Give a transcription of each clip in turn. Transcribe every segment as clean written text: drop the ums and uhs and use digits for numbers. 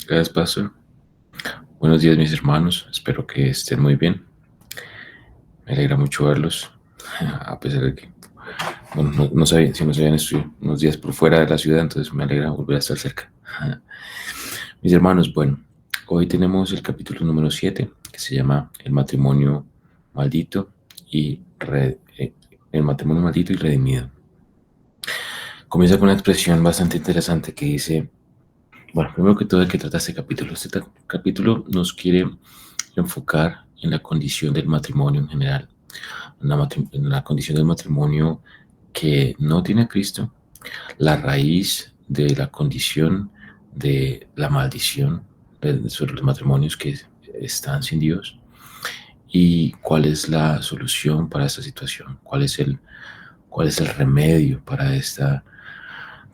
Gracias, Pastor. Buenos días, mis hermanos. Espero que estén muy bien. Me alegra mucho verlos, a pesar de que, bueno, no sabía si nos habían estudiado unos días por fuera de la ciudad, entonces me alegra volver a estar cerca. Mis hermanos, bueno, hoy tenemos el capítulo número 7, que se llama maldito y El matrimonio maldito y redimido. Comienza con una expresión bastante interesante que dice, bueno, primero que todo, ¿de qué trata este capítulo? Este capítulo nos quiere enfocar en la condición del matrimonio en general, en la condición del matrimonio que no tiene a Cristo, la raíz de la condición de la maldición sobre los matrimonios que están sin Dios y cuál es la solución para esta situación, cuál es el remedio para esta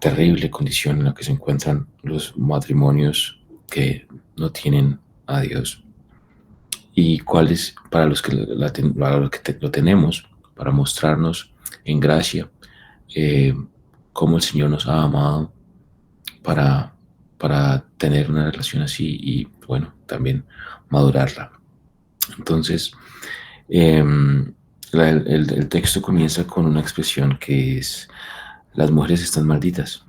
terrible condición en la que se encuentran los matrimonios que no tienen a Dios y cuáles para los que, para los que lo tenemos, para mostrarnos en gracia eh, cómo el Señor nos ha amado para, para tener una relación así y bueno, también madurarla. Entonces, eh, el texto comienza con una expresión que es, las mujeres están malditas.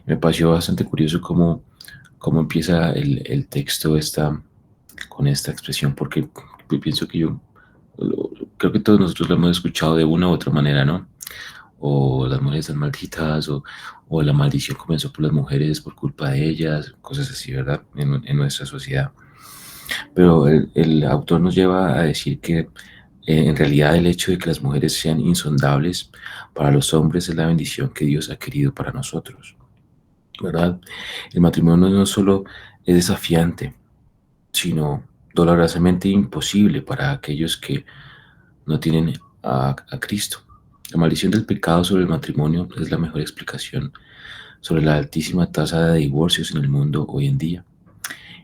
Me pareció bastante curioso cómo empieza el texto con esta expresión, porque pienso que creo que todos nosotros lo hemos escuchado de una u otra manera, ¿no? O las mujeres están malditas, o la maldición comenzó por las mujeres por culpa de ellas, cosas así, ¿verdad? En nuestra sociedad. Pero el autor nos lleva a decir que en realidad el hecho de que las mujeres sean insondables para los hombres es la bendición que Dios ha querido para nosotros, ¿verdad? El matrimonio no solo es desafiante, sino dolorosamente imposible para aquellos que no tienen a Cristo. La maldición del pecado sobre el matrimonio es la mejor explicación sobre la altísima tasa de divorcios en el mundo hoy en día.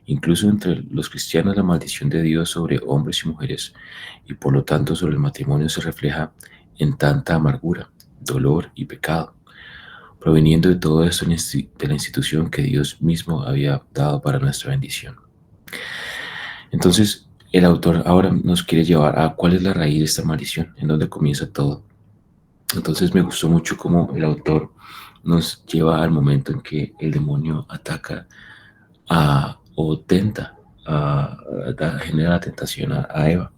Incluso entre los cristianos la maldición de Dios sobre hombres y mujeres y por lo tanto sobre el matrimonio se refleja en tanta amargura, dolor y pecado, proveniendo de todo esto de la institución que Dios mismo había dado para nuestra bendición. Entonces, el autor ahora nos quiere llevar a cuál es la raíz de esta maldición, en dónde comienza todo. Entonces me gustó mucho cómo el autor nos lleva al momento en que el demonio ataca o tenta, genera la tentación a Eva.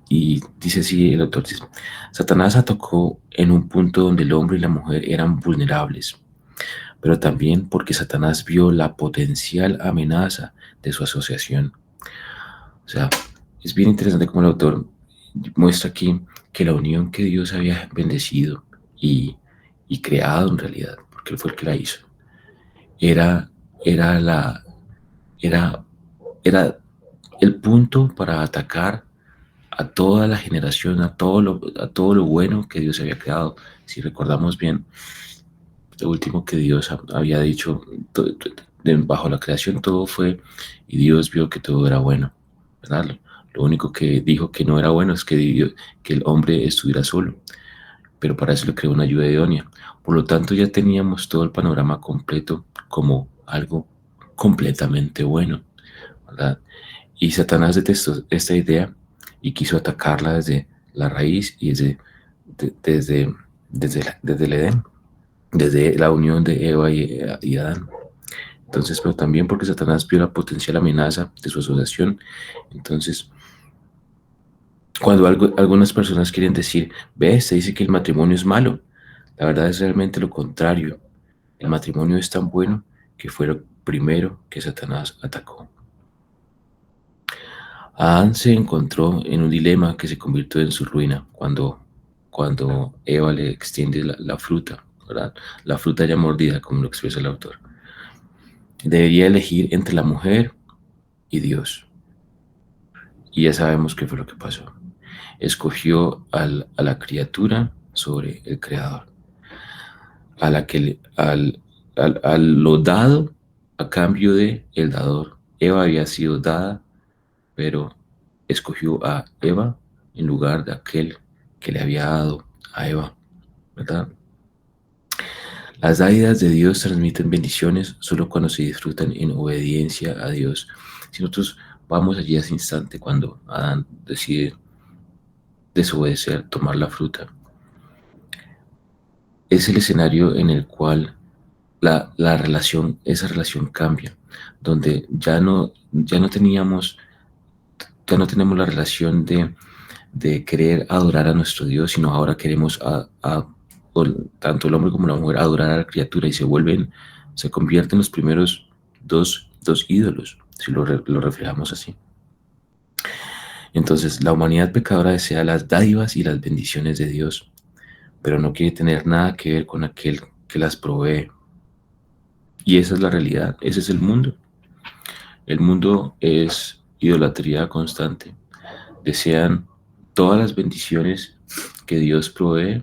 Y dice así el autor, dice, Satanás atacó en un punto donde el hombre y la mujer eran vulnerables, pero también porque Satanás vio la potencial amenaza de su asociación. O sea, es bien interesante cómo el autor muestra aquí que la unión que Dios había bendecido y, y creado en realidad, porque Él fue el que la hizo, era, era, la, era, era el punto para atacar a toda la generación, a todo lo bueno que Dios había creado. Si recordamos bien, lo último que Dios había dicho, bajo la creación todo fue, y Dios vio que todo era bueno, ¿verdad? Lo único que dijo que no era bueno es que el hombre estuviera solo, pero para eso le creó una ayuda idónea. Por lo tanto, ya teníamos todo el panorama completo como algo completamente bueno, ¿verdad? Y Satanás detestó esta idea y quiso atacarla desde la raíz y desde el Edén, desde la unión de Eva y Adán. Entonces, pero también porque Satanás vio la potencial amenaza de su asociación. Entonces, cuando algunas personas quieren decir, ve, se dice que el matrimonio es malo, la verdad es realmente lo contrario. El matrimonio es tan bueno que fue lo primero que Satanás atacó. Adán se encontró en un dilema que se convirtió en su ruina cuando Eva le extiende la fruta, ¿verdad? La fruta ya mordida, como lo expresa el autor. Debería elegir entre la mujer y Dios. Y ya sabemos qué fue lo que pasó. Escogió a la criatura sobre el creador, a la que lo dado a cambio de el dador. Eva había sido dada, pero escogió a Eva en lugar de aquel que le había dado a Eva, ¿verdad? Las dádivas de Dios transmiten bendiciones solo cuando se disfrutan en obediencia a Dios. Si nosotros vamos allí a ese instante cuando Adán decide desobedecer, tomar la fruta, es el escenario en el cual la relación, esa relación cambia, donde ya no tenemos la relación de querer adorar a nuestro Dios, sino ahora queremos tanto el hombre como la mujer adorar a la criatura y se convierten los primeros dos ídolos, si lo reflejamos así. Entonces, la humanidad pecadora desea las dádivas y las bendiciones de Dios, pero no quiere tener nada que ver con aquel que las provee. Y esa es la realidad, ese es el mundo. El mundo es idolatría constante. Desean todas las bendiciones que Dios provee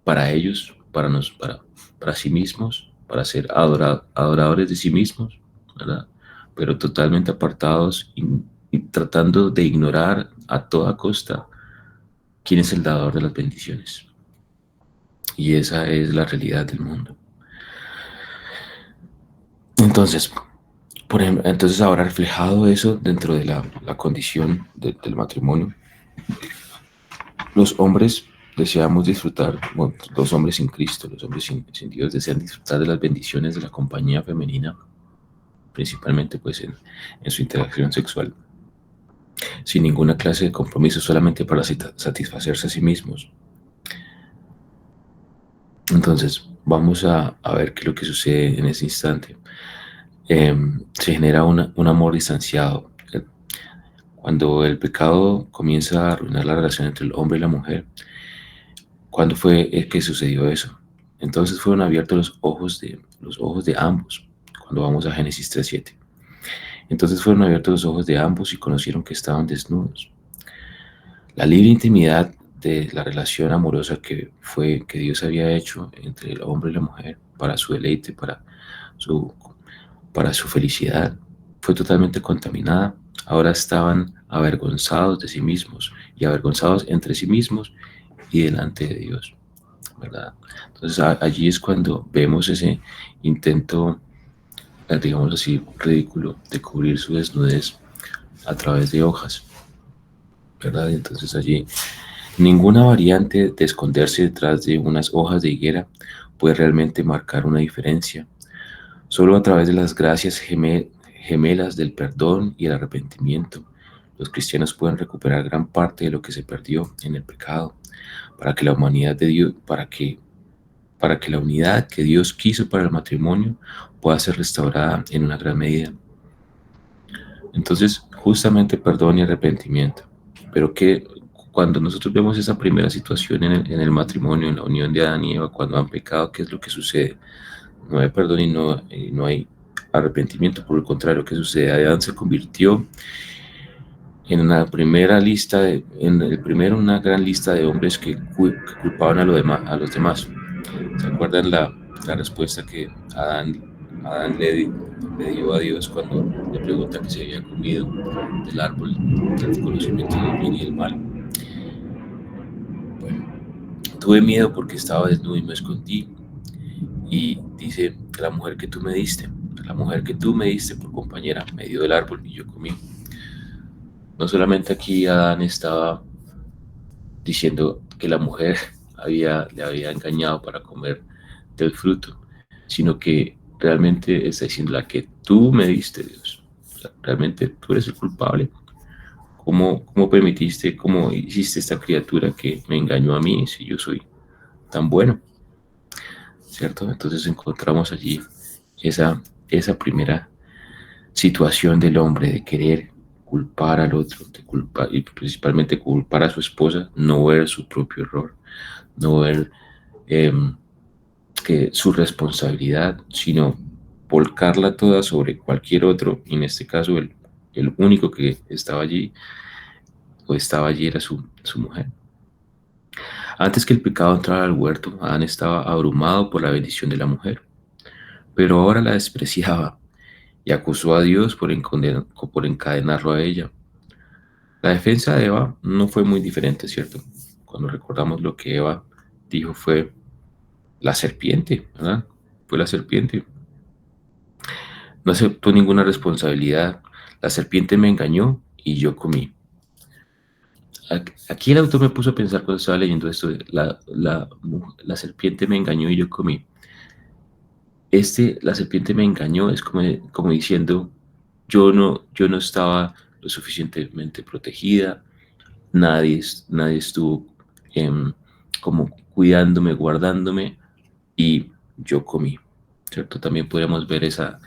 para ellos, para sí mismos, para ser adoradores de sí mismos, ¿verdad? Pero totalmente apartados y tratando de ignorar a toda costa quién es el dador de las bendiciones. Y esa es la realidad del mundo. Entonces, entonces ahora reflejado eso dentro de la condición del matrimonio, los hombres deseamos disfrutar, bueno, los hombres sin Cristo, los hombres sin Dios desean disfrutar de las bendiciones de la compañía femenina, principalmente pues en su interacción sexual, sin ninguna clase de compromiso, solamente para satisfacerse a sí mismos. Entonces, vamos a ver qué es lo que sucede en ese instante. Se genera un amor distanciado. Cuando el pecado comienza a arruinar la relación entre el hombre y la mujer, ¿cuándo fue que sucedió eso? Entonces fueron abiertos los ojos de ambos, cuando vamos a Génesis 3:7. Entonces fueron abiertos los ojos de ambos y conocieron que estaban desnudos. La libre intimidad de la relación amorosa que Dios había hecho entre el hombre y la mujer para su deleite, su, para su felicidad, fue totalmente contaminada. Ahora estaban avergonzados de sí mismos y avergonzados entre sí mismos y delante de Dios, ¿verdad? Entonces allí es cuando vemos ese intento, digamos así, ridículo de cubrir su desnudez a través de hojas, ¿verdad? Y entonces allí ninguna variante de esconderse detrás de unas hojas de higuera puede realmente marcar una diferencia. Solo a través de las gracias gemelas del perdón y el arrepentimiento, los cristianos pueden recuperar gran parte de lo que se perdió en el pecado, para que la humanidad de Dios, para que la unidad que Dios quiso para el matrimonio pueda ser restaurada en una gran medida. Entonces, justamente perdón y arrepentimiento. Pero que cuando nosotros vemos esa primera situación en el matrimonio, en la unión de Adán y Eva, cuando han pecado, ¿qué es lo que sucede? No hay perdón y no hay arrepentimiento. Por el contrario, ¿qué sucede? Adán se convirtió en la primera lista, en el primero una gran lista de hombres que culpaban a los demás. ¿Se acuerdan la respuesta que Adán le dio a Dios cuando le pregunta que se había comido del árbol del conocimiento del bien y del mal? Bueno, tuve miedo porque estaba desnudo y me escondí. Y dice, la mujer que tú me diste por compañera, me dio del árbol y yo comí. No solamente aquí Adán estaba diciendo que la mujer le había engañado para comer del fruto, sino que realmente está diciendo la que tú me diste, Dios. O sea, realmente tú eres el culpable. ¿Cómo permitiste, cómo hiciste esta criatura que me engañó a mí si yo soy tan bueno? ¿Cierto? Entonces encontramos allí esa primera situación del hombre de querer culpar al otro, de culpar, y principalmente culpar a su esposa, no ver su propio error, no ver eh, que su responsabilidad, sino volcarla toda sobre cualquier otro, y en este caso el único que estaba allí o estaba allí era su mujer. Antes que el pecado entrara al huerto, Adán estaba abrumado por la bendición de la mujer, pero ahora la despreciaba y acusó a Dios por encadenarlo a ella. La defensa de Eva no fue muy diferente, ¿cierto? Cuando recordamos lo que Eva dijo fue la serpiente, ¿verdad? fue la serpiente. No aceptó ninguna responsabilidad. La serpiente me engañó y yo comí. Aquí el autor me puso a pensar cuando estaba leyendo esto, la serpiente me engañó y yo comí. La serpiente me engañó es como diciendo, yo no estaba lo suficientemente protegida, nadie estuvo como cuidándome, guardándome y yo comí, ¿cierto? También podríamos ver esa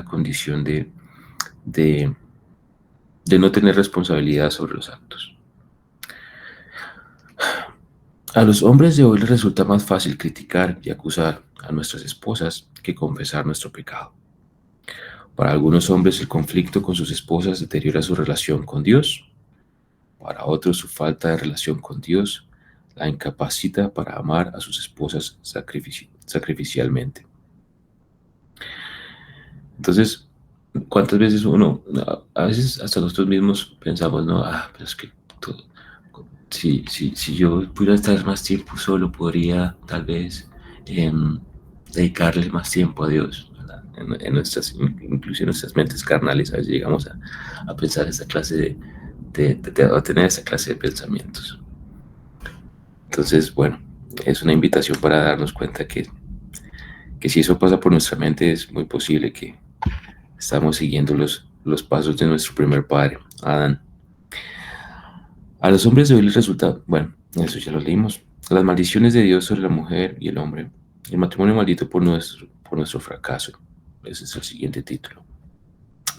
condición de, de no tener responsabilidad sobre los actos. A los hombres de hoy les resulta más fácil criticar y acusar a nuestras esposas que confesar nuestro pecado. Para algunos hombres el conflicto con sus esposas deteriora su relación con Dios. Para otros su falta de relación con Dios la incapacita para amar a sus esposas sacrificialmente. Entonces, ¿cuántas veces a veces hasta nosotros mismos pensamos, no, pero es que si yo pudiera estar más tiempo solo, podría tal vez dedicarle más tiempo a Dios, ¿verdad? Incluso en nuestras mentes carnales, a veces llegamos a pensar esa clase a tener esa clase de pensamientos. Entonces, bueno, es una invitación para darnos cuenta que si eso pasa por nuestra mente, es muy posible que estamos siguiendo los pasos de nuestro primer padre, Adán. A los hombres de hoy les resulta, bueno, eso ya lo leímos, las maldiciones de Dios sobre la mujer y el hombre, el matrimonio maldito por nuestro fracaso. Ese es el siguiente título.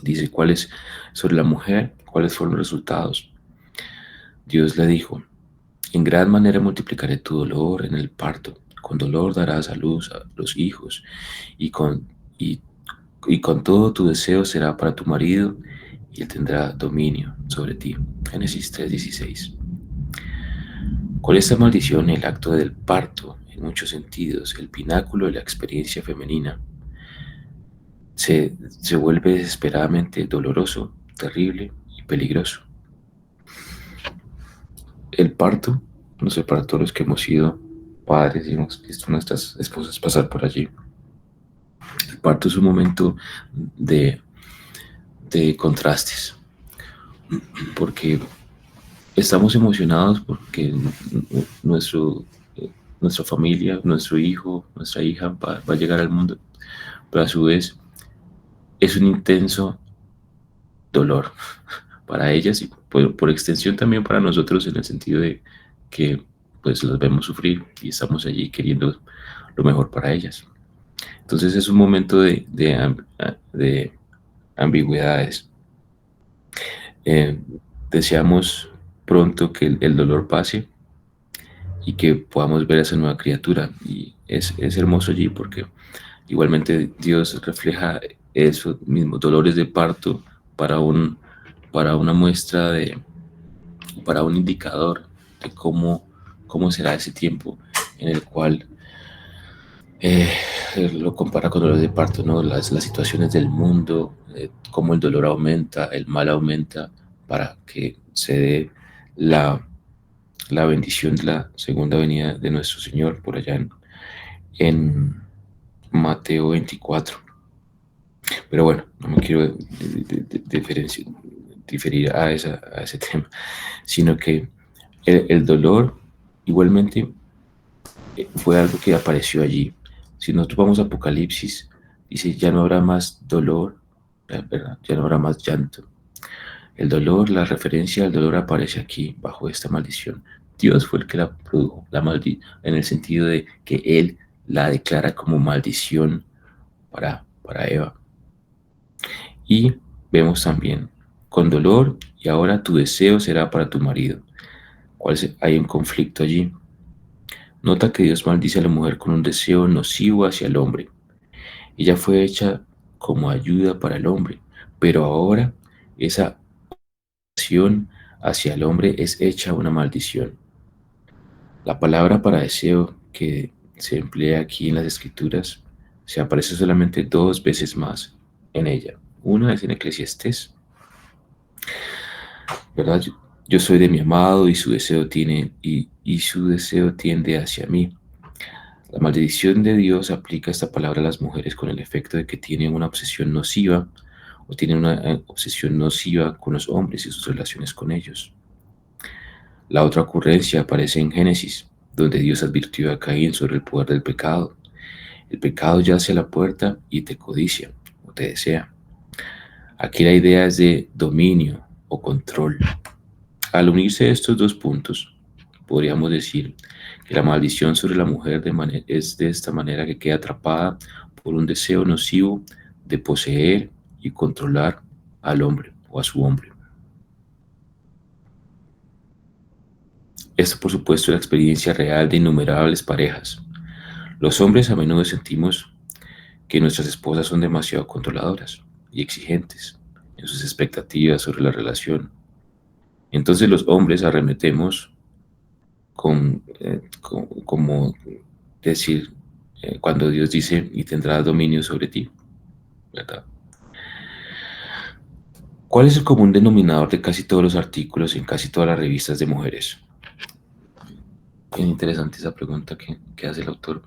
Dice, sobre la mujer, cuáles fueron los resultados. Dios le dijo, en gran manera multiplicaré tu dolor en el parto, con dolor darás a luz a los hijos, y, y con todo tu deseo será para tu marido, y él tendrá dominio sobre ti. Génesis 3:16. Con esta maldición, el acto del parto, en muchos sentidos, el pináculo de la experiencia femenina, se vuelve desesperadamente doloroso, terrible y peligroso. El parto, no sé, para todos los que hemos sido padres y hemos visto a nuestras esposas pasar por allí, el parto es un momento de, de contrastes, porque estamos emocionados porque nuestro, nuestra familia, nuestro hijo, nuestra hija va a llegar al mundo, pero a su vez es un intenso dolor para ellas y por extensión también para nosotros en el sentido de que pues los vemos sufrir y estamos allí queriendo lo mejor para ellas. Entonces es un momento de ambigüedades. Eh, Deseamos pronto que el dolor pase y que podamos ver a esa nueva criatura. Y es hermoso allí porque igualmente Dios refleja esos mismos dolores de parto para, para una muestra para un indicador de cómo será ese tiempo en el cual eh, lo compara con dolores de parto, ¿no? Las situaciones del mundo, cómo el dolor aumenta, el mal aumenta, para que se dé la bendición de la segunda venida de nuestro Señor por allá en Mateo 24. Pero bueno, no me quiero diferir a ese tema, sino que el dolor igualmente fue algo que apareció allí. Si nosotros vamos a Apocalipsis, dice, ya no habrá más dolor, ¿verdad? Ya no habrá más llanto. El dolor, la referencia al dolor aparece aquí, bajo esta maldición. Dios fue el que la produjo, en el sentido de que Él la declara como maldición para Eva. Y vemos también, con dolor, y ahora tu deseo será para tu marido. Hay un conflicto allí. Nota que Dios maldice a la mujer con un deseo nocivo hacia el hombre. Ella fue hecha como ayuda para el hombre, pero ahora esa acción hacia el hombre es hecha una maldición. La palabra para deseo que se emplea aquí en las Escrituras se aparece solamente 2 veces más en ella. Una es en Eclesiastés, ¿verdad? Yo soy de mi amado y su deseo tiende hacia mí. La maldición de Dios aplica esta palabra a las mujeres con el efecto de que tienen una obsesión nociva o tienen una obsesión nociva con los hombres y sus relaciones con ellos. La otra ocurrencia aparece en Génesis, donde Dios advirtió a Caín sobre el poder del pecado. El pecado yace a la puerta y te codicia o te desea. Aquí la idea es de dominio o control. Al unirse estos dos puntos, podríamos decir que la maldición sobre la mujer es de esta manera que queda atrapada por un deseo nocivo de poseer y controlar al hombre o a su hombre. Esto, por supuesto, es la experiencia real de innumerables parejas. Los hombres a menudo sentimos que nuestras esposas son demasiado controladoras y exigentes en sus expectativas sobre la relación. Entonces los hombres arremetemos como decir, cuando Dios dice, y tendrás dominio sobre ti, ¿verdad? ¿Cuál es el común denominador de casi todos los artículos en casi todas las revistas de mujeres? Bien interesante esa pregunta que hace el autor.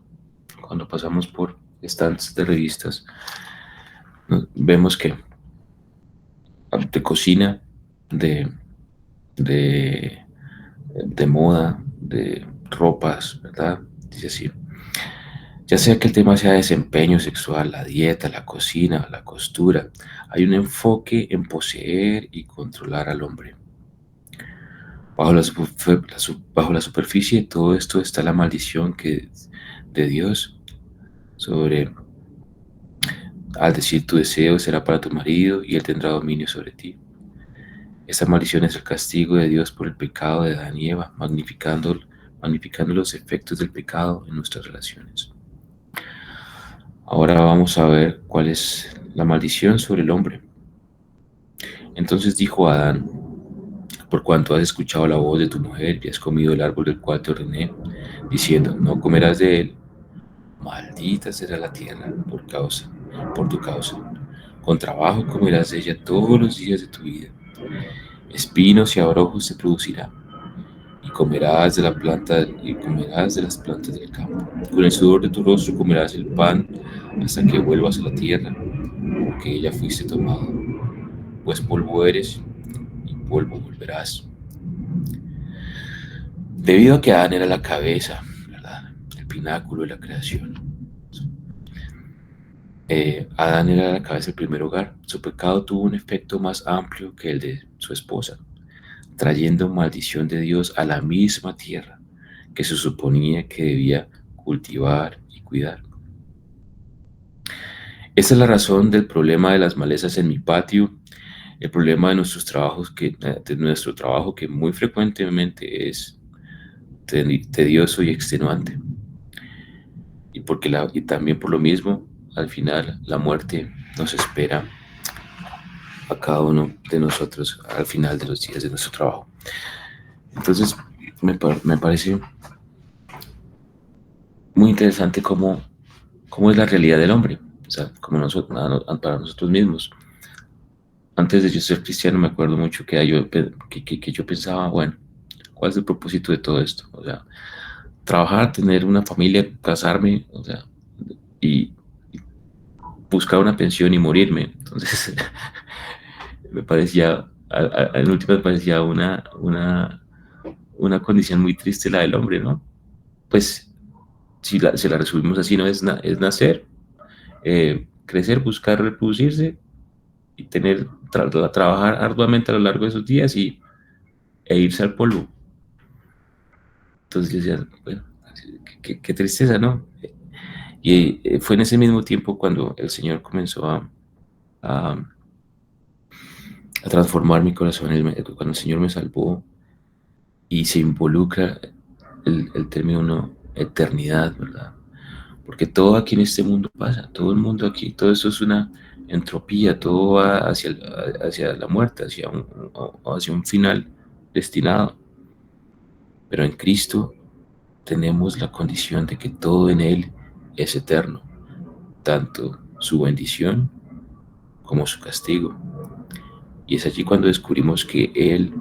Cuando pasamos por estantes de revistas, vemos que de cocina, de, de, de moda, de ropas, ¿verdad? Dice así. Ya sea que el tema sea desempeño sexual, la dieta, la cocina, la costura, hay un enfoque en poseer y controlar al hombre. Bajo la superficie de todo esto está la maldición de Dios sobre, al decir tu deseo será para tu marido y él tendrá dominio sobre ti. Esta maldición es el castigo de Dios por el pecado de Adán y Eva, magnificando los efectos del pecado en nuestras relaciones. Ahora vamos a ver cuál es la maldición sobre el hombre. Entonces dijo Adán, por cuanto has escuchado la voz de tu mujer y has comido el árbol del cual te ordené, diciendo, no comerás de él, maldita será la tierra por tu causa. Con trabajo comerás de ella todos los días de tu vida. Espinos y abrojos te producirá, y comerás de las plantas del campo. Con el sudor de tu rostro comerás el pan hasta que vuelvas a la tierra, porque ella fuiste tomado. Pues polvo eres y polvo volverás. Debido a que Adán era la cabeza, ¿verdad? El pináculo de la creación. Adán era la cabeza del primer hogar. Su pecado tuvo un efecto más amplio que el de su esposa, trayendo maldición de Dios a la misma tierra que se suponía que debía cultivar y cuidar. Esa es la razón del problema de las malezas en mi patio, el problema de de nuestro trabajo que muy frecuentemente es tedioso y extenuante. Y también por lo mismo, al final, la muerte nos espera a cada uno de nosotros al final de los días de nuestro trabajo. Entonces, me parece muy interesante cómo es la realidad del hombre, o sea, para nosotros mismos. Antes de yo ser cristiano, me acuerdo mucho que yo pensaba, bueno, ¿cuál es el propósito de todo esto? O sea, trabajar, tener una familia, casarme, o sea, y buscar una pensión y morirme. Entonces, me parecía, en última me parecía una condición muy triste la del hombre, ¿no? Pues, si la resumimos así, ¿no? Es nacer, crecer, buscar reproducirse y trabajar arduamente a lo largo de sus días e irse al polvo. Entonces yo decía, bueno, qué tristeza, ¿no? Y fue en ese mismo tiempo cuando el Señor comenzó a, a transformar mi corazón, cuando el Señor me salvó y se involucra el término ¿no? Eternidad, ¿verdad? Porque todo aquí en este mundo pasa, todo el mundo aquí, todo esto es una entropía, todo va hacia la muerte, hacia un final destinado. Pero en Cristo tenemos la condición de que todo en Él es eterno, tanto su bendición como su castigo. Y es allí cuando descubrimos que Él,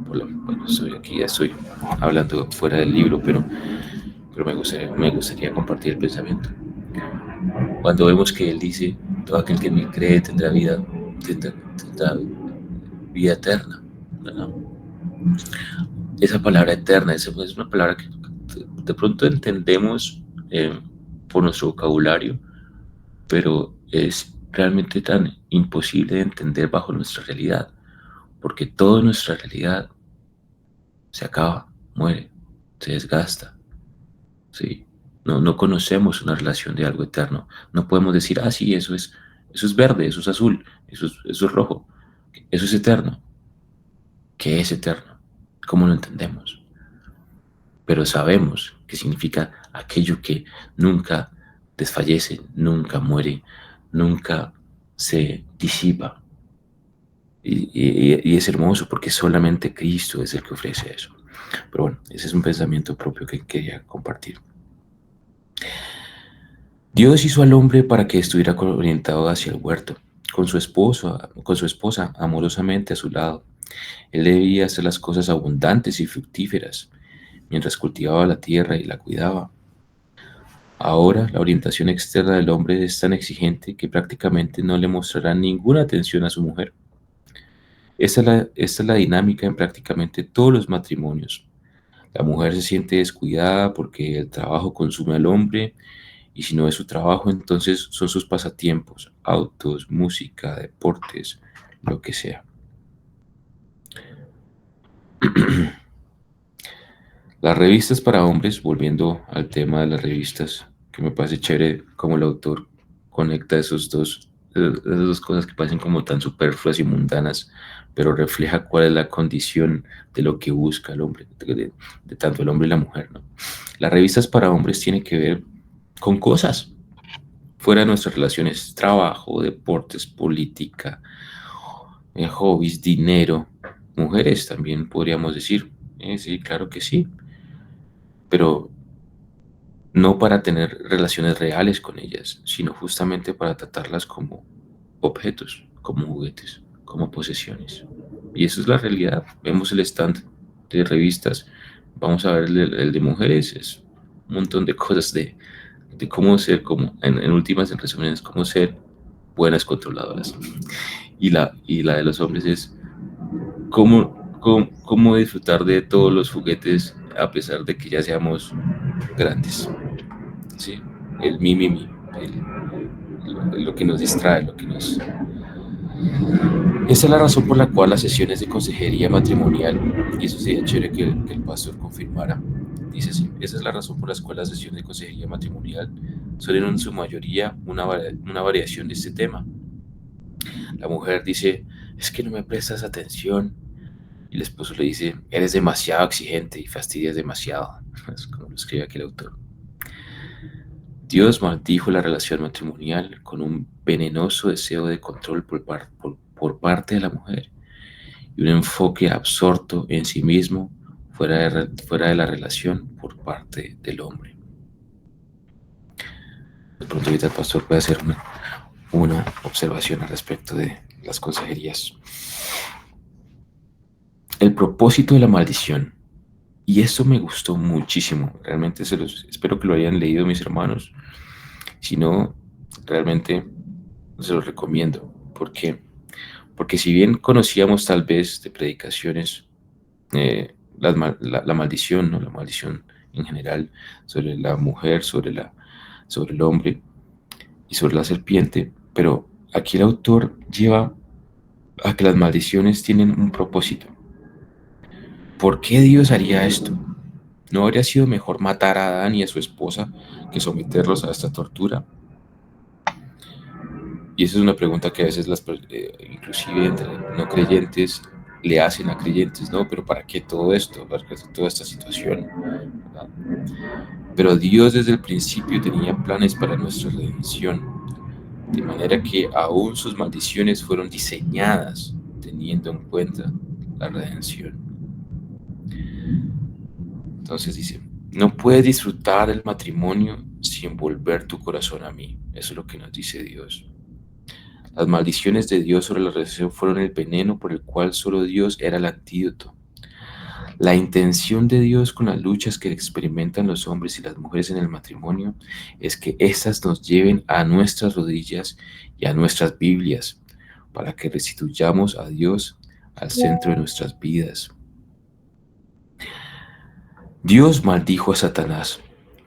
bueno, estoy aquí, ya estoy hablando fuera del libro, pero pero me gustaría compartir el pensamiento. Cuando vemos que Él dice, todo aquel que en mí cree tendrá vida eterna, ¿verdad? Esa palabra eterna es una palabra que de pronto entendemos por nuestro vocabulario, pero es realmente tan imposible de entender bajo nuestra realidad, porque toda nuestra realidad se acaba, muere, se desgasta, ¿sí? No conocemos una relación de algo eterno. No podemos decir, ah, sí, eso es verde, eso es azul, eso es rojo, eso es eterno. ¿Qué es eterno? ¿Cómo lo entendemos? Pero sabemos que significa aquello que nunca desfallece, nunca muere, nunca se disipa. Y es hermoso porque solamente Cristo es el que ofrece eso. Pero bueno, ese es un pensamiento propio que quería compartir. Dios hizo al hombre para que estuviera orientado hacia el huerto, con su esposa amorosamente a su lado. Él debía hacer las cosas abundantes y fructíferas, mientras cultivaba la tierra y la cuidaba. Ahora, la orientación externa del hombre es tan exigente que prácticamente no le mostrará ninguna atención a su mujer. Esta es la dinámica en prácticamente todos los matrimonios. La mujer se siente descuidada porque el trabajo consume al hombre y si no es su trabajo, entonces son sus pasatiempos, autos, música, deportes, lo que sea. Las revistas para hombres, volviendo al tema de las revistas, que me parece chévere cómo el autor conecta esas dos cosas que parecen como tan superfluas y mundanas, pero refleja cuál es la condición de lo que busca el hombre, de tanto el hombre y la mujer, ¿no? Las revistas para hombres tienen que ver con cosas fuera de nuestras relaciones, trabajo, deportes, política, hobbies, dinero, mujeres también podríamos decir. Sí, claro que sí, pero no para tener relaciones reales con ellas, sino justamente para tratarlas como objetos, como juguetes, como posesiones. Y eso es la realidad. Vemos el stand de revistas, vamos a ver el de mujeres, es un montón de cosas de cómo ser, como, en últimas, en resumen, es cómo ser buenas controladoras. Y la de los hombres es cómo disfrutar de todos los juguetes a pesar de que ya seamos grandes. ¿Sí? El mi, lo que nos distrae, lo que nos... Esa es la razón por la cual las sesiones de consejería matrimonial, y eso sería chévere que el pastor confirmara, dice así, esa es la razón por la cual las sesiones de consejería matrimonial son en su mayoría una variación de este tema. La mujer dice, es que no me prestas atención, y el esposo le dice, eres demasiado exigente y fastidias demasiado. Es como lo escribe aquí el autor. Dios maldijo la relación matrimonial con un venenoso deseo de control por parte de la mujer y un enfoque absorto en sí mismo fuera de la relación por parte del hombre. De pronto ahorita el pastor puede hacer una observación al respecto de las consejerías. El propósito de la maldición. Y esto me gustó muchísimo. Realmente espero que lo hayan leído mis hermanos. Si no, realmente se los recomiendo. ¿Por qué? Porque si bien conocíamos tal vez de predicaciones la maldición, ¿no? La maldición en general sobre la mujer, sobre el hombre y sobre la serpiente, pero aquí el autor lleva a que las maldiciones tienen un propósito. ¿Por qué Dios haría esto? ¿No habría sido mejor matar a Adán y a su esposa que someterlos a esta tortura? Y esa es una pregunta que a veces inclusive entre no creyentes le hacen a creyentes, ¿no? Pero ¿para qué todo esto? ¿Para qué toda esta situación? ¿Verdad? Pero Dios desde el principio tenía planes para nuestra redención, de manera que aún sus maldiciones fueron diseñadas teniendo en cuenta la redención. Entonces dice, no puedes disfrutar del matrimonio sin volver tu corazón a mí. Eso es lo que nos dice Dios. Las maldiciones de Dios sobre la relación fueron el veneno por el cual solo Dios era el antídoto. La intención de Dios con las luchas que experimentan los hombres y las mujeres en el matrimonio es que éstas nos lleven a nuestras rodillas y a nuestras Biblias para que restituyamos a Dios al centro de nuestras vidas. Dios maldijo a Satanás,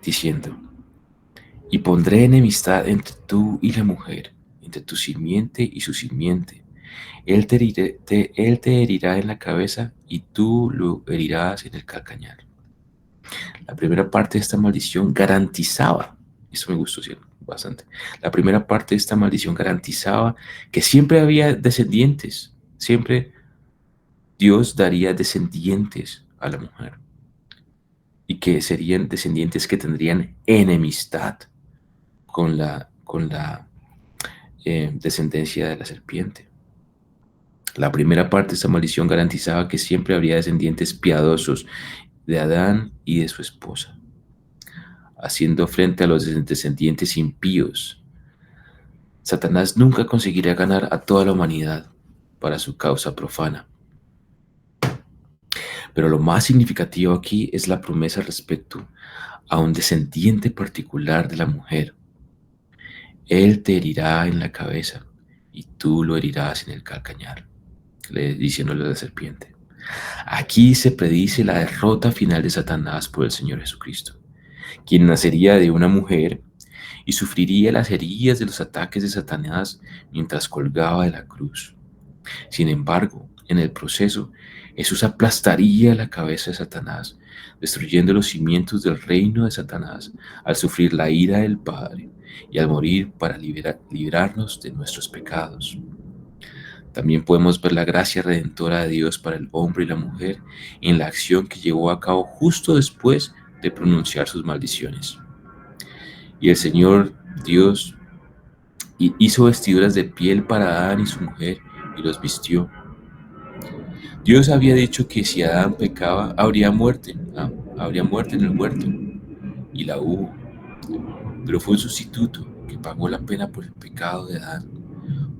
diciendo: y pondré enemistad entre tú y la mujer, entre tu simiente y su simiente. Él te herirá en la cabeza y tú lo herirás en el calcañar. La primera parte de esta maldición garantizaba, eso me gustó bastante, la primera parte de esta maldición garantizaba que siempre había descendientes, siempre Dios daría descendientes a la mujer y que serían descendientes que tendrían enemistad con la descendencia de la serpiente. La primera parte de esta maldición garantizaba que siempre habría descendientes piadosos de Adán y de su esposa, haciendo frente a los descendientes impíos. Satanás nunca conseguirá ganar a toda la humanidad para su causa profana. Pero lo más significativo aquí es la promesa respecto a un descendiente particular de la mujer. Él te herirá en la cabeza y tú lo herirás en el calcañar, diciéndole a la serpiente. Aquí se predice la derrota final de Satanás por el Señor Jesucristo, quien nacería de una mujer y sufriría las heridas de los ataques de Satanás mientras colgaba de la cruz. Sin embargo, en el proceso, Jesús aplastaría la cabeza de Satanás, destruyendo los cimientos del reino de Satanás al sufrir la ira del Padre y al morir para librarnos de nuestros pecados. También podemos ver la gracia redentora de Dios para el hombre y la mujer en la acción que llevó a cabo justo después de pronunciar sus maldiciones. Y el Señor Dios hizo vestiduras de piel para Adán y su mujer y los vistió. Dios había dicho que si Adán pecaba, habría muerte en el huerto, y la hubo. Pero fue un sustituto que pagó la pena por el pecado de Adán,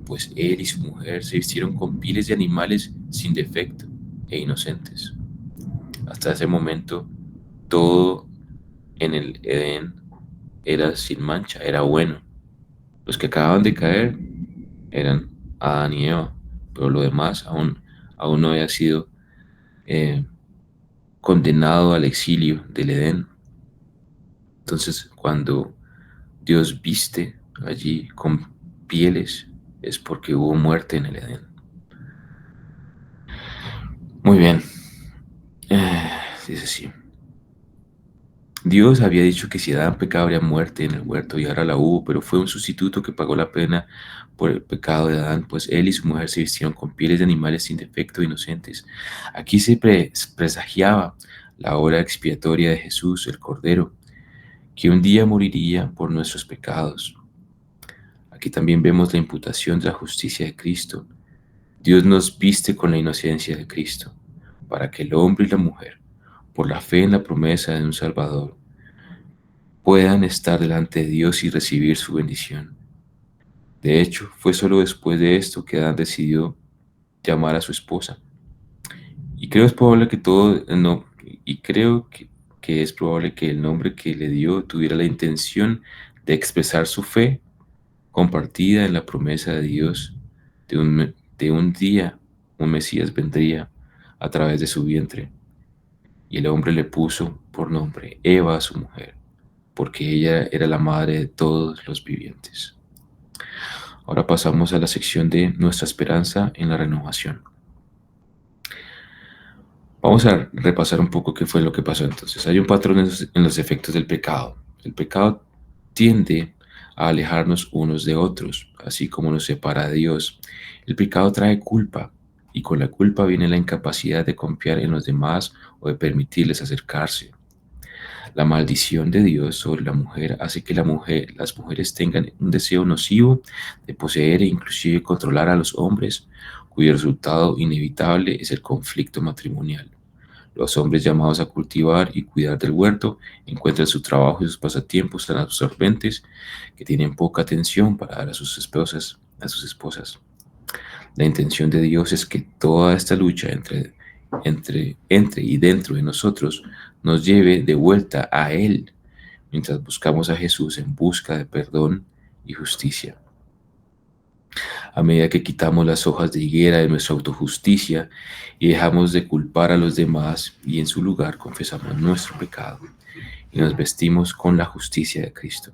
pues él y su mujer se vistieron con pieles de animales sin defecto e inocentes. Hasta ese momento, todo en el Edén era sin mancha, era bueno. Los que acababan de caer eran Adán y Eva, pero lo demás aún no había sido eh, condenado al exilio del Edén. Entonces, cuando Dios viste allí con pieles, es porque hubo muerte en el Edén. Muy bien. Dice así. Dios había dicho que si Adán pecaba habría muerte en el huerto y ahora la hubo, pero fue un sustituto que pagó la pena por el pecado de Adán, pues él y su mujer se vistieron con pieles de animales sin defecto e inocentes. Aquí se presagiaba la obra expiatoria de Jesús, el Cordero, que un día moriría por nuestros pecados. Aquí también vemos la imputación de la justicia de Cristo. Dios nos viste con la inocencia de Cristo, para que el hombre y la mujer, por la fe en la promesa de un Salvador, puedan estar delante de Dios y recibir su bendición. De hecho, fue solo después de esto que Adán decidió llamar a su esposa. Y creo es probable que todo no, y creo que es probable que el nombre que le dio tuviera la intención de expresar su fe compartida en la promesa de Dios de un día un Mesías vendría a través de su vientre. Y el hombre le puso por nombre Eva a su mujer, porque ella era la madre de todos los vivientes. Ahora pasamos a la sección de nuestra esperanza en la renovación. Vamos a repasar un poco qué fue lo que pasó entonces. Hay un patrón en los efectos del pecado. El pecado tiende a alejarnos unos de otros, así como nos separa de Dios. El pecado trae culpa y con la culpa viene la incapacidad de confiar en los demás o de permitirles acercarse. La maldición de Dios sobre la mujer hace que las mujeres tengan un deseo nocivo de poseer e inclusive controlar a los hombres, cuyo resultado inevitable es el conflicto matrimonial. Los hombres llamados a cultivar y cuidar del huerto encuentran su trabajo y sus pasatiempos tan absorbentes que tienen poca atención para dar a sus esposas. La intención de Dios es que toda esta lucha entre entre y dentro de nosotros nos lleve de vuelta a Él, mientras buscamos a Jesús en busca de perdón y justicia. A medida que quitamos las hojas de higuera de nuestra autojusticia y dejamos de culpar a los demás y en su lugar confesamos nuestro pecado y nos vestimos con la justicia de Cristo,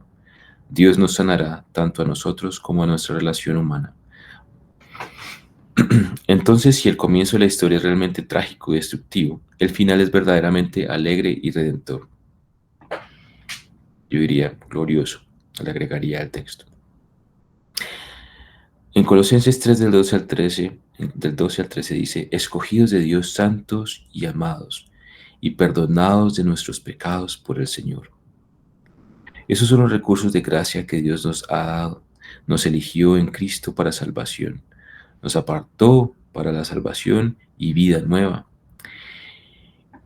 Dios nos sanará tanto a nosotros como a nuestra relación humana. Entonces, si el comienzo de la historia es realmente trágico y destructivo, el final es verdaderamente alegre y redentor. Yo diría glorioso, le agregaría al texto. En Colosenses 3 del 12 al 13 dice, escogidos de Dios santos y amados, y perdonados de nuestros pecados por el Señor. Esos son los recursos de gracia que Dios nos ha dado. Nos eligió en Cristo para salvación. Nos apartó para la salvación y vida nueva.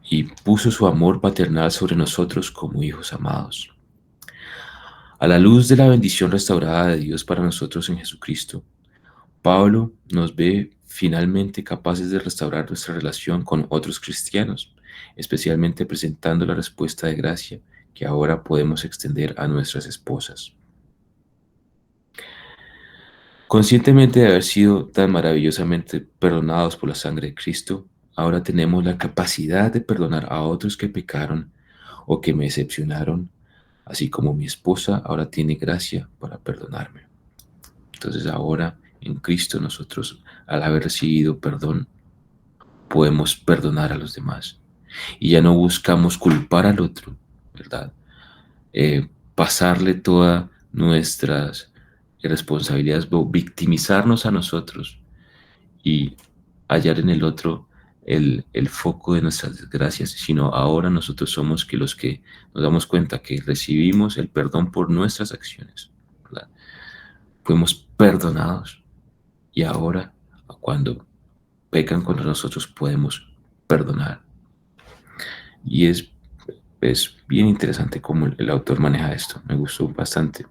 Y puso su amor paternal sobre nosotros como hijos amados. A la luz de la bendición restaurada de Dios para nosotros en Jesucristo, Pablo nos ve finalmente capaces de restaurar nuestra relación con otros cristianos, especialmente presentando la respuesta de gracia que ahora podemos extender a nuestras esposas. Conscientemente de haber sido tan maravillosamente perdonados por la sangre de Cristo, ahora tenemos la capacidad de perdonar a otros que pecaron o que me decepcionaron, así como mi esposa ahora tiene gracia para perdonarme. Entonces ahora en Cristo nosotros, al haber recibido perdón, podemos perdonar a los demás. Y ya no buscamos culpar al otro, ¿verdad? Pasarle todas nuestras responsabilidades, o victimizarnos a nosotros y hallar en el otro el foco de nuestras desgracias, sino ahora nosotros somos los que nos damos cuenta que recibimos el perdón por nuestras acciones, ¿verdad? Fuimos perdonados y ahora cuando pecan contra nosotros podemos perdonar. Y es bien interesante cómo el autor maneja esto, me gustó bastante.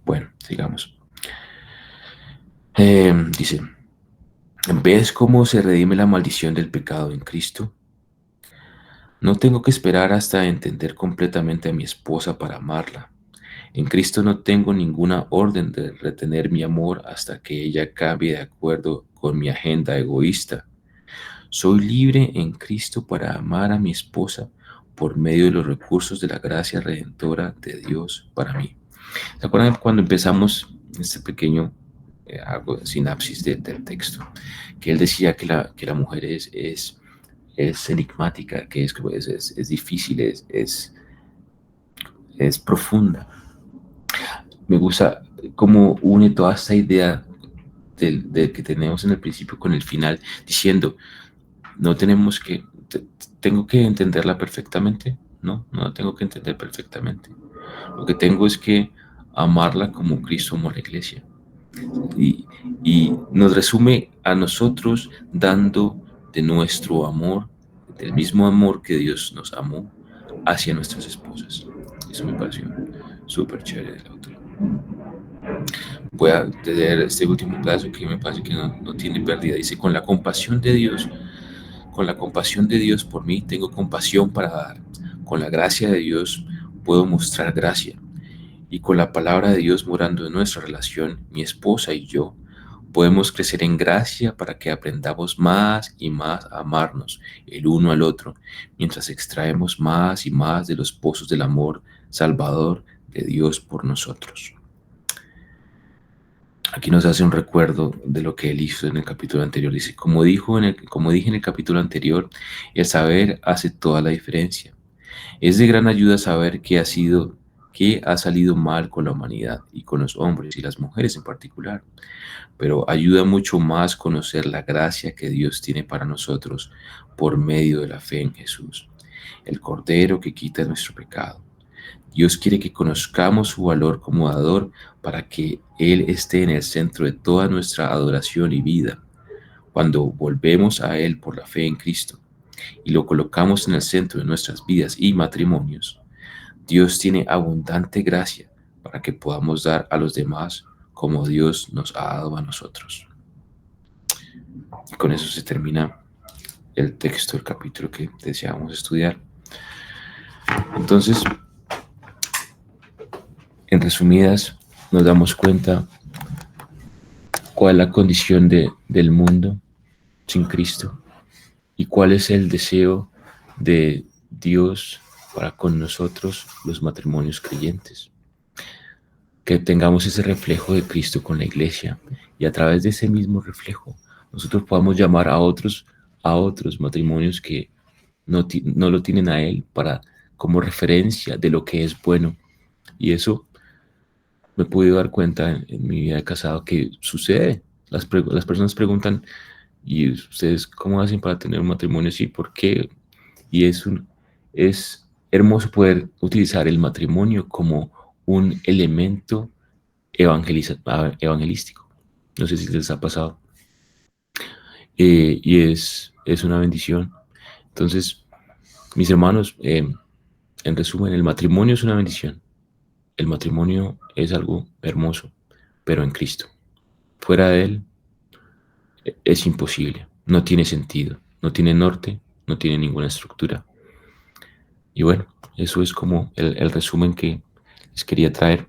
Bueno, sigamos. Dice, ¿ves cómo se redime la maldición del pecado en Cristo? No tengo que esperar hasta entender completamente a mi esposa para amarla. En Cristo no tengo ninguna orden de retener mi amor hasta que ella cambie de acuerdo con mi agenda egoísta. Soy libre en Cristo para amar a mi esposa por medio de los recursos de la gracia redentora de Dios para mí. ¿Se acuerdan cuando empezamos este pequeño sinapsis del texto? Que él decía que la mujer es enigmática, que es difícil, es profunda. Me gusta cómo une toda esta idea del que tenemos en el principio con el final, diciendo, no tenemos que, tengo que entenderla perfectamente, no la tengo que entender perfectamente. Lo que tengo es que amarla como Cristo amó a la iglesia. Y nos resume a nosotros dando de nuestro amor, del mismo amor que Dios nos amó hacia nuestras esposas. Eso me pareció súper chévere del autor. Voy a leer este último caso que me parece que no tiene pérdida. Dice, con la compasión de Dios por mí tengo compasión para dar. Con la gracia de Dios puedo mostrar gracia. Y con la palabra de Dios morando en nuestra relación, mi esposa y yo, podemos crecer en gracia para que aprendamos más y más a amarnos el uno al otro, mientras extraemos más y más de los pozos del amor salvador de Dios por nosotros. Aquí nos hace un recuerdo de lo que él hizo en el capítulo anterior. Dice, como dije en el capítulo anterior, el saber hace toda la diferencia. Es de gran ayuda saber qué ha salido mal con la humanidad y con los hombres y las mujeres en particular. Pero ayuda mucho más conocer la gracia que Dios tiene para nosotros por medio de la fe en Jesús, el Cordero que quita nuestro pecado. Dios quiere que conozcamos su valor como dador para que Él esté en el centro de toda nuestra adoración y vida. Cuando volvemos a Él por la fe en Cristo y lo colocamos en el centro de nuestras vidas y matrimonios, Dios tiene abundante gracia para que podamos dar a los demás como Dios nos ha dado a nosotros. Y con eso se termina el texto, el capítulo que deseamos estudiar. Entonces, en resumidas, nos damos cuenta cuál es la condición del mundo sin Cristo y cuál es el deseo de Dios para con nosotros, los matrimonios creyentes. Que tengamos ese reflejo de Cristo con la iglesia y a través de ese mismo reflejo nosotros podamos llamar a otros matrimonios que no lo tienen a Él para como referencia de lo que es bueno. Y eso me he podido dar cuenta en mi vida de casado que sucede. Las personas preguntan, ¿y ustedes cómo hacen para tener un matrimonio así? ¿Por qué? Y es hermoso poder utilizar el matrimonio como un elemento evangelístico. No sé si les ha pasado. Y es una bendición. Entonces, mis hermanos, en resumen, el matrimonio es una bendición. El matrimonio es algo hermoso, pero en Cristo. Fuera de Él es imposible, no tiene sentido, no tiene norte, no tiene ninguna estructura. Y bueno, eso es como el resumen que les quería traer.